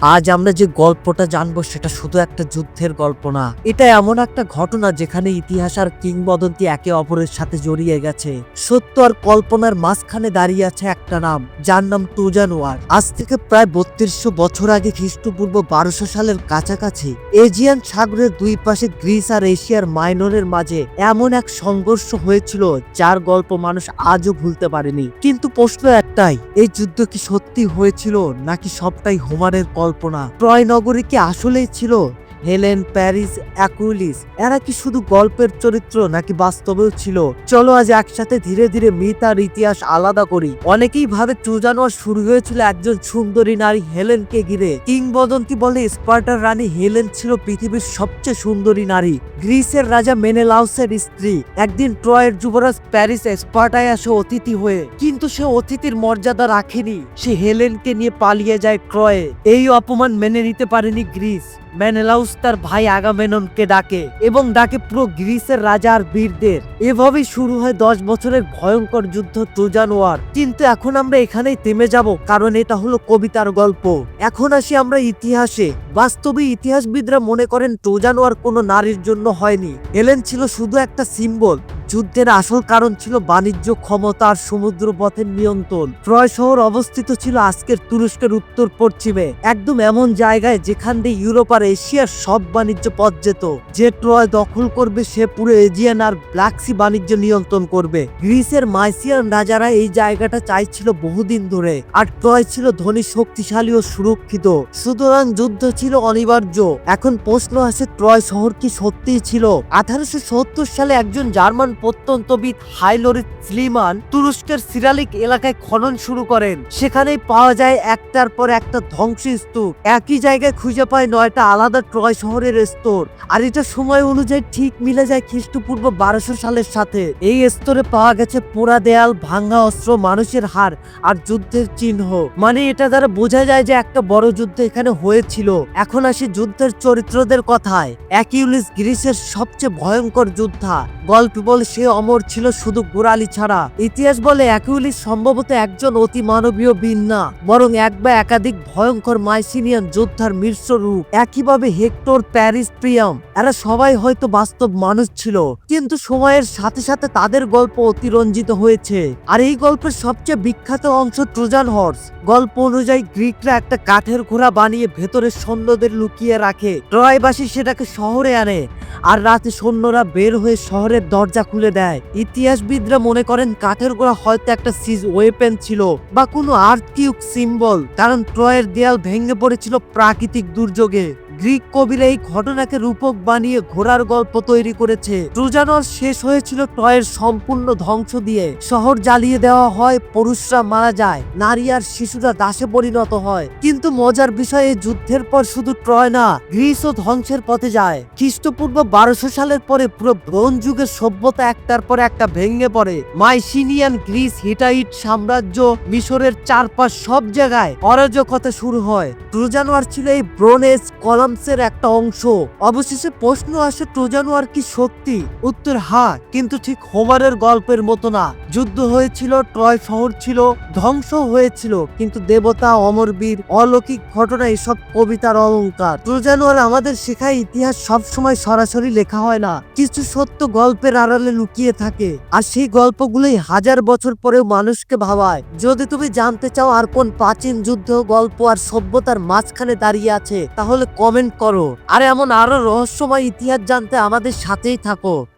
আজ আমরা যে গল্পটা জানবো সেটা শুধু একটা যুদ্ধের গল্প না, এটা এমন একটা ঘটনা যেখানে ইতিহাস আর কিংবদন্তি একে অপরের সাথে জড়িয়ে গেছে। সত্য আর কল্পনার মাঝখানে দাঁড়িয়ে আছে একটা নাম, যার নাম ট্রোজান ওয়ার। আজ থেকে প্রায় 3200 বছর আগে খ্রিস্টপূর্ব 1200 সালের কাছাকাছি এজিয়ান সাগরের দুই পাশে গ্রিস আর এশিয়ার মাইনরের মাঝে এমন এক সংঘর্ষ হয়েছিল যার গল্প মানুষ আজও ভুলতে পারেনি। কিন্তু প্রশ্ন একটাই, এই যুদ্ধ কি সত্যি হয়েছিল নাকি সবটাই হোমারের কল্পনা? ট্রয় নগরী কি আসলেই ছিল? হেলেন, প্যারিস, অ্যাকুইলিস এরা কি শুধু গল্পের চরিত্র নাকি বাস্তবেও ছিল? চলো আজ একসাথে ধীরে ধীরে মিথ আর ইতিহাস আলাদা করি। অনেকেই ভাবে ট্রোজান ওয়ার শুরু হয়েছিল একজন সুন্দরী নারী হেলেনকে ঘিরে। কিংবদন্তি বলে স্পার্টার রানী হেলেন ছিল পৃথিবীর সবচেয়ে সুন্দরী নারী, গ্রিসের রাজা মেনেলাউসের স্ত্রী। একদিন ট্রয়ের যুবরাজ প্যারিস স্পার্টায় আসে অতিথি হয়ে, কিন্তু সে অতিথির মর্যাদা রাখেনি। সে হেলেনকে নিয়ে পালিয়ে যায় ট্রয়ে। এই অপমান মেনে নিতে পারেনি গ্রিস। মেনেলাউস তার ভাই আগামেমননকে ডাকে এবং ডাকে পুরো গ্রিসের রাজা আর বীরদের। এভাবেই শুরু হয় 10 বছরের ভয়ঙ্কর যুদ্ধ, ট্রোজান ওয়ার। কিন্তু এখন আমরা এখানেই থেমে যাব, কারণ এটা হলো কবিতার গল্প। এখন আসি আমরা ইতিহাসে। বাস্তবে ইতিহাসবিদরা মনে করেন ট্রোজান ওয়ার কোনো নারীর জন্য হয়নি। হেলেন ছিল শুধু একটা সিম্বল। যুদ্ধের আসল কারণ ছিল বাণিজ্য, ক্ষমতা আর সমুদ্র পথের নিয়ন্ত্রণ। ট্রয় শহর অবস্থিত ছিল আজকের তুরস্কের উত্তর পশ্চিমে, একদম এমন জায়গায় যেখান দিয়ে ইউরোপ আর এশিয়ার সব বাণিজ্য পথ যেত। যে ট্রয় দখল করবে সে পুরো এজিয়ান আর ব্ল্যাক সি বাণিজ্য নিয়ন্ত্রণ করবে। গ্রিসের মাইসিয়ান রাজারা এই জায়গাটা চাইছিল বহুদিন ধরে, আর ট্রয় ছিল ধনী, শক্তিশালী ও সুরক্ষিত। সুতরাং যুদ্ধ ছিল অনিবার্য। এখন প্রশ্ন আসে, ট্রয় শহর কি সত্যিই ছিল? 1870 সালে একজন জার্মান প্রত্যন্তবিদ হাইলোরিস স্লিমান তুরস্কের সিরালিক এলাকায় খনন শুরু করেন। সেখানেই পাওয়া যায় একটার পর একটা ধ্বংসস্তূপ। একই জায়গায় খুঁজে পায় 9টা আলাদা ট্রয় শহরের স্তর, আর এটা সময় অনুযায়ী ঠিক মিলে যায় খ্রিস্টপূর্ব 1200 সালের সাথে। এই স্তরে পাওয়া গেছে পোড়া দেয়াল, ভাঙা অস্ত্র, মানুষের হাড় আর যুদ্ধের চিহ্ন। মানে এটা দ্বারা বোঝা যায় যে একটা বড় যুদ্ধ এখানে হয়েছিল। এখন আসি যুদ্ধের চরিত্রদের কথায়। অ্যাকিউলিস গ্রিসের সবচেয়ে ভয়ঙ্কর যোদ্ধা। গল্প বলে সে অমর ছিল শুধু গোড়ালি ছাড়া। ইতিহাস বলে অ্যাকিউলিস সম্ভবত একজন অতি মানবীয় বীর না, বরং এক বা একাধিক ভয়ঙ্কর মাইসিনিয়ান যোদ্ধার মিশ্র রূপ। একইভাবে হেক্টর, প্যারিস, প্রিয়াম এরা সবাই হয়তো বাস্তব মানুষ ছিল, কিন্তু সময়ের সাথে সাথে তাদের গল্প অতিরঞ্জিত হয়েছে। আর এই গল্পের সবচেয়ে বিখ্যাত অংশ ট্রোজান হর্স। গল্প অনুযায়ী গ্রিকরা একটা কাঠের ঘোড়া বানিয়ে ভেতরে সৈন্যদের লুকিয়ে রাখে। ট্রয়বাসী সেটাকে শহরে আনে, আর রাতে সৈন্যরা বের হয়ে শহরের দরজা খুলে দেয়। ইতিহাসবিদরা মনে করেন কাঠের ঘোড়া হয়তো একটা সিজ ওয়েপেন ছিল বা কোনো আর্থকিউক সিম্বল, কারণ ট্রয়ের দেয়াল ভেঙে পড়েছিল প্রাকৃতিক দুর্যোগে। গ্রিক কবিরা এই ঘটনাকে রূপক বানিয়ে ঘোড়ার গল্প তৈরি করেছে। ট্রোজান ওয়ার শেষ হয়েছিল ট্রয়ের সম্পূর্ণ ধ্বংস দিয়ে। শহর জ্বালিয়ে দেওয়া হয়, পুরুষরা মারা যায়, নারী আর শিশুরা দাসে পরিণত হয়। কিন্তু মজার বিষয়, এই যুদ্ধের পর শুধু ট্রয় না, গ্রিসও ধ্বংসের পথে যায়। খ্রিস্টপূর্ব 1200 সালের পরে পুরো ব্রোঞ্জ যুগের সভ্যতা একটার পর একটা ভেঙে পড়ে। মাইসিনিয়ান গ্রিস, হিটাইট সাম্রাজ্য, মিশরের চারপাশ সব জায়গায় অরাজকতা শুরু হয়। ট্রোজান ওয়ার ছিল এই ব্রোনেজ কলামসের একটা অংশ। অবশেষে প্রশ্ন আসে, ট্রোজান ওয়ার কি সত্যি? উত্তর হ্যাঁ, কিন্তু ঠিক হোমারের গল্পের মতো না। যুদ্ধ হয়েছিল, ট্রয় শহর ছিল, ধ্বংস হয়েছিল, কিন্তু দেবতা, অমরবীর, অলৌকিক ঘটনা এসব কবিতার অলংকার। ট্রোজান ওয়ার আমাদের শেখায় ইতিহাস সবসময় সরাসরি লেখা হয় না, কিছু সত্য গল্পের আড়ালে লুকিয়ে থাকে, আর সেই গল্পগুলোই হাজার বছর পরেও মানুষকে ভাবায়। যদি তুমি জানতে চাও আর কোন প্রাচীন যুদ্ধ, গল্প আর সভ্যতার মাঝখানে দাঁড়িয়ে আছে, তাহলে কমেন্ট করো। আর এমন আরো রহস্যময় ইতিহাস জানতে আমাদের সাথেই থাকো।